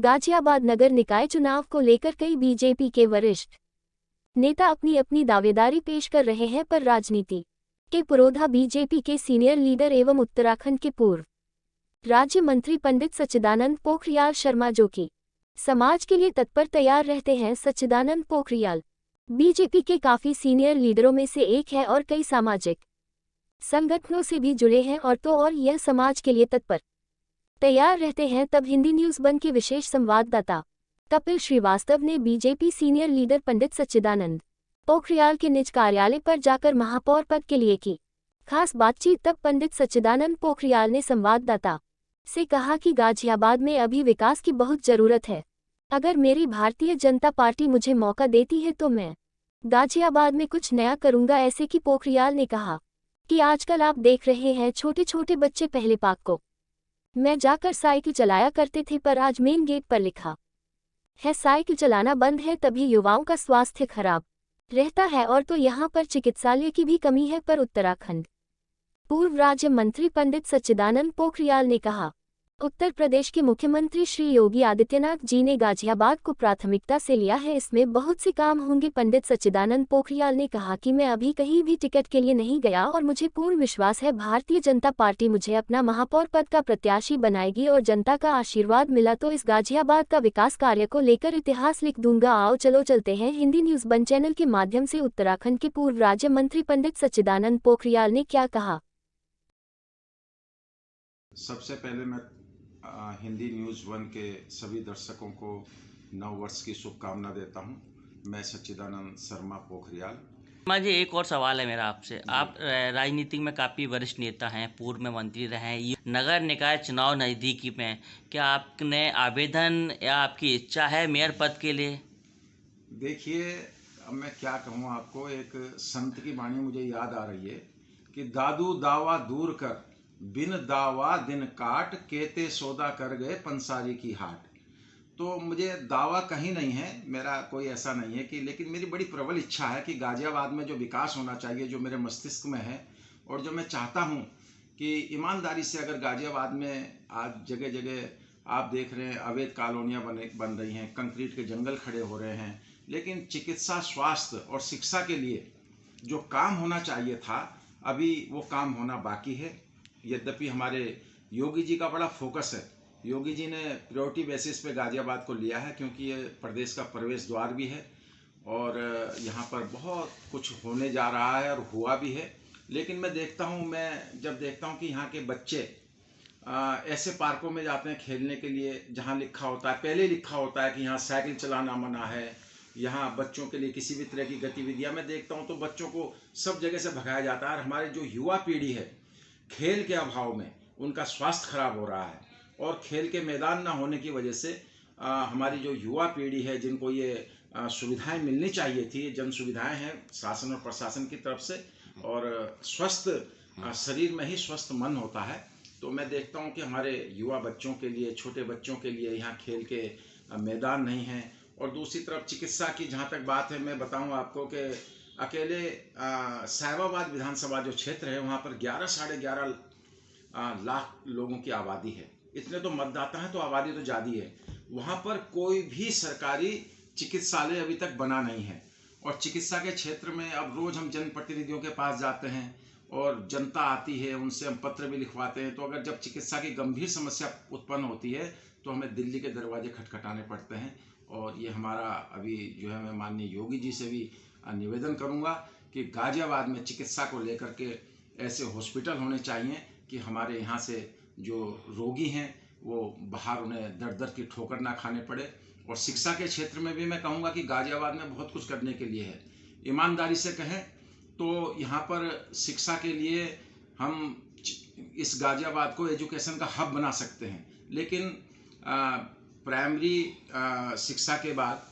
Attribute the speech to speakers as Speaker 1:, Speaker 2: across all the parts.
Speaker 1: गाजियाबाद नगर निकाय चुनाव को लेकर कई बीजेपी के वरिष्ठ नेता अपनी अपनी दावेदारी पेश कर रहे हैं, पर राजनीति के पुरोधा बीजेपी के सीनियर लीडर एवं उत्तराखंड के पूर्व राज्य मंत्री पंडित सच्चिदानंद पोखरियाल शर्मा, जो कि समाज के लिए तत्पर तैयार रहते हैं। सच्चिदानंद पोखरियाल बीजेपी के काफी सीनियर लीडरों में से एक है और कई सामाजिक संगठनों से भी जुड़े हैं और यह समाज के लिए तत्पर तैयार रहते हैं। तब हिंदी न्यूज़ वन के विशेष संवाददाता कपिल श्रीवास्तव ने बीजेपी सीनियर लीडर पंडित सच्चिदानंद पोखरियाल के निज कार्यालय पर जाकर महापौर पद के लिए की खास बातचीत। तब पंडित सच्चिदानंद पोखरियाल ने संवाददाता से कहा कि गाजियाबाद में अभी विकास की बहुत जरूरत है। अगर मेरी भारतीय जनता पार्टी मुझे मौका देती है तो मैं गाजियाबाद में कुछ नया करूंगा। ऐसे कि पोखरियाल ने कहा कि आजकल आप देख रहे हैं छोटे छोटे बच्चे, पहले पार्क को मैं जाकर साइकिल चलाया करते थे, पर आज मेन गेट पर लिखा है साइकिल चलाना बंद है। तभी युवाओं का स्वास्थ्य खराब रहता है और तो यहाँ पर चिकित्सालय की भी कमी है। पर उत्तराखंड पूर्व राज्य मंत्री पंडित सच्चिदानंद पोखरियाल ने कहा, उत्तर प्रदेश के मुख्यमंत्री श्री योगी आदित्यनाथ जी ने गाजियाबाद को प्राथमिकता से लिया है, इसमें बहुत से काम होंगे। पंडित सच्चिदानंद पोखरियाल ने कहा कि मैं अभी कहीं भी टिकट के लिए नहीं गया और मुझे पूर्ण विश्वास है भारतीय जनता पार्टी मुझे अपना महापौर पद का प्रत्याशी बनाएगी और जनता का आशीर्वाद मिला तो इस गाजियाबाद का विकास कार्य को लेकर इतिहास लिख दूंगा। आओ चलो चलते हैं हिंदी न्यूज़ वन चैनल के माध्यम से उत्तराखंड के पूर्व राज्य मंत्री पंडित सच्चिदानंद पोखरियाल ने क्या कहा।
Speaker 2: सबसे पहले मैं हिंदी न्यूज़ वन के सभी दर्शकों को नव वर्ष की शुभकामना देता हूं। मैं सच्चिदानंद शर्मा पोखरियाल।
Speaker 3: जी एक और सवाल है मेरा आपसे। आप राजनीति में काफ़ी वरिष्ठ नेता हैं, पूर्व में मंत्री रहे हैं। नगर निकाय चुनाव नज़दीकी में, क्या आपने आवेदन या आपकी इच्छा है मेयर पद के लिए?
Speaker 2: देखिए, अब मैं क्या कहूँ आपको, एक संत की वाणी मुझे याद आ रही है कि दादू दावा दूर कर बिन दावा दिन काट, केते सौदा कर गए पंसारी की हाट। तो मुझे दावा कहीं नहीं है, मेरा कोई ऐसा नहीं है कि, लेकिन मेरी बड़ी प्रबल इच्छा है कि गाजियाबाद में जो विकास होना चाहिए, जो मेरे मस्तिष्क में है और जो मैं चाहता हूँ कि ईमानदारी से अगर गाजियाबाद में आज जगह जगह आप देख रहे हैं अवैध कॉलोनियाँ बन रही हैं, कंक्रीट के जंगल खड़े हो रहे हैं, लेकिन चिकित्सा, स्वास्थ्य और शिक्षा के लिए जो काम होना चाहिए था अभी वो काम होना बाकी है। यद्यपि हमारे योगी जी का बड़ा फोकस है, योगी जी ने प्रायोरिटी बेसिस पे गाजियाबाद को लिया है क्योंकि ये प्रदेश का प्रवेश द्वार भी है और यहाँ पर बहुत कुछ होने जा रहा है और हुआ भी है। लेकिन मैं जब देखता हूँ कि यहाँ के बच्चे ऐसे पार्कों में जाते हैं खेलने के लिए जहाँ लिखा होता है, पहले लिखा होता है कि यहाँ साइकिल चलाना मना है, यहाँ बच्चों के लिए किसी भी तरह की गतिविधियाँ, मैं देखता हूँ तो बच्चों को सब जगह से भगाया जाता है। और हमारे जो युवा पीढ़ी है, खेल के अभाव में उनका स्वास्थ्य खराब हो रहा है और खेल के मैदान ना होने की वजह से हमारी जो युवा पीढ़ी है, जिनको ये सुविधाएं मिलनी चाहिए थी, जन सुविधाएं हैं शासन और प्रशासन की तरफ से, और स्वस्थ शरीर में ही स्वस्थ मन होता है। तो मैं देखता हूं कि हमारे युवा बच्चों के लिए, छोटे बच्चों के लिए यहाँ खेल के मैदान नहीं हैं। और दूसरी तरफ चिकित्सा की जहाँ तक बात है, मैं बताऊँ आपको कि अकेले साहिबाबाद विधानसभा जो क्षेत्र है वहाँ पर 11 साढ़े 11 लाख लोगों की आबादी है। इतने तो मतदाता हैं तो आबादी तो ज़्यादा है। वहाँ पर कोई भी सरकारी चिकित्सालय अभी तक बना नहीं है। और चिकित्सा के क्षेत्र में अब रोज़ हम जनप्रतिनिधियों के पास जाते हैं और जनता आती है, उनसे हम पत्र भी लिखवाते हैं। तो अगर जब चिकित्सा की गंभीर समस्या उत्पन्न होती है तो हमें दिल्ली के दरवाजे खटखटाने पड़ते हैं। और ये हमारा अभी जो है, मैं माननीय योगी जी से भी निवेदन करूंगा कि गाजियाबाद में चिकित्सा को लेकर के ऐसे हॉस्पिटल होने चाहिए कि हमारे यहाँ से जो रोगी हैं वो बाहर उन्हें दर दर की ठोकर ना खाने पड़े। और शिक्षा के क्षेत्र में भी मैं कहूँगा कि गाजियाबाद में बहुत कुछ करने के लिए है। ईमानदारी से कहें तो यहाँ पर शिक्षा के लिए हम इस गाजियाबाद को एजुकेशन का हब बना सकते हैं। लेकिन प्राइमरी शिक्षा के बाद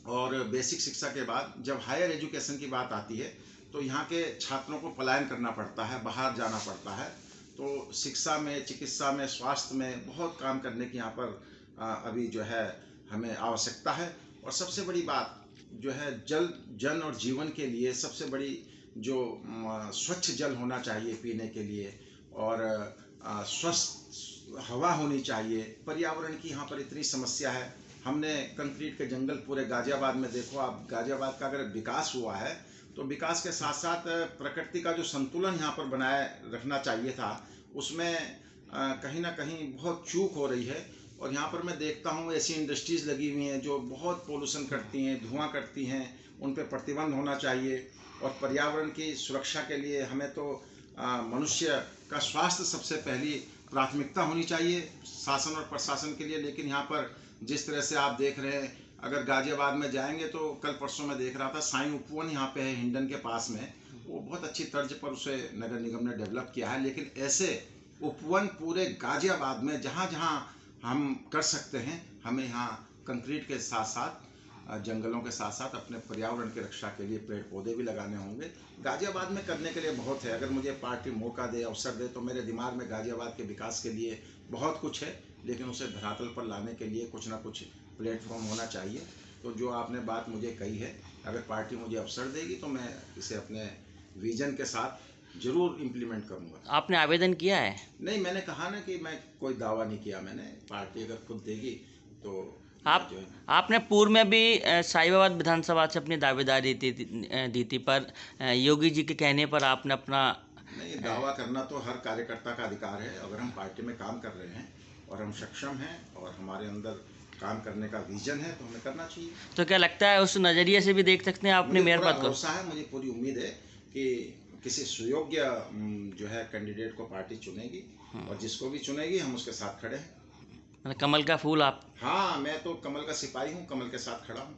Speaker 2: और बेसिक शिक्षा के बाद जब हायर एजुकेशन की बात आती है तो यहाँ के छात्रों को पलायन करना पड़ता है, बाहर जाना पड़ता है। तो शिक्षा में, चिकित्सा में, स्वास्थ्य में बहुत काम करने की यहाँ पर अभी जो है हमें आवश्यकता है। और सबसे बड़ी बात जो है, जन और जीवन के लिए सबसे बड़ी जो स्वच्छ जल होना चाहिए पीने के लिए, और हवा होनी चाहिए, पर्यावरण की यहाँ पर इतनी समस्या है। हमने कंक्रीट के जंगल पूरे गाजियाबाद में देखो आप, गाजियाबाद का अगर विकास हुआ है तो विकास के साथ साथ प्रकृति का जो संतुलन यहाँ पर बनाए रखना चाहिए था, उसमें कहीं ना कहीं बहुत चूक हो रही है। और यहाँ पर मैं देखता हूँ ऐसी इंडस्ट्रीज़ लगी हुई हैं जो बहुत पोल्यूशन करती हैं, धुआं करती हैं, उन पर प्रतिबंध होना चाहिए। और पर्यावरण की सुरक्षा के लिए हमें तो मनुष्य का स्वास्थ्य सबसे पहली प्राथमिकता होनी चाहिए शासन और प्रशासन के लिए। लेकिन यहाँ पर जिस तरह से आप देख रहे हैं, अगर गाजियाबाद में जाएंगे तो कल परसों में देख रहा था साईं उपवन यहाँ पे है हिंडन के पास में, वो बहुत अच्छी तर्ज पर उसे नगर निगम ने डेवलप किया है। लेकिन ऐसे उपवन पूरे गाजियाबाद में जहाँ जहाँ हम कर सकते हैं, हमें यहाँ कंक्रीट के साथ साथ जंगलों के साथ साथ अपने पर्यावरण की रक्षा के लिए पेड़ पौधे भी लगाने होंगे। गाजियाबाद में करने के लिए बहुत है। अगर मुझे पार्टी मौका दे, अवसर दे, तो मेरे दिमाग में गाजियाबाद के विकास के लिए बहुत कुछ है, लेकिन उसे धरातल पर लाने के लिए कुछ ना कुछ प्लेटफॉर्म होना चाहिए। तो जो आपने बात मुझे कही है, अगर पार्टी मुझे अवसर देगी तो मैं इसे अपने विजन के साथ जरूर इम्प्लीमेंट करूँगा।
Speaker 3: आपने आवेदन किया है?
Speaker 2: नहीं, मैंने कहा ना कि मैं कोई दावा नहीं किया मैंने। पार्टी अगर खुद देगी तो
Speaker 3: आपने पूर्व में भी साहिबाबाद विधानसभा से अपनी दावेदारी दी थी, पर योगी जी के कहने पर आपने अपना
Speaker 2: नहीं, दावा करना तो हर कार्यकर्ता का अधिकार है। अगर हम पार्टी में काम कर रहे हैं और हम सक्षम हैं और हमारे अंदर काम करने का विजन है तो हमें करना चाहिए।
Speaker 3: तो क्या लगता है उस नज़रिए से भी देख सकते हैं आपने मेयर पद को?
Speaker 2: भरोसा है, मुझे पूरी उम्मीद है कि किसी सुयोग्य जो है कैंडिडेट को पार्टी चुनेगी, और जिसको भी चुनेगी हम उसके साथ खड़े हैं।
Speaker 3: कमल का फूल आप?
Speaker 2: हाँ, मैं तो कमल का सिपाही हूँ, कमल के साथ खड़ा हूँ।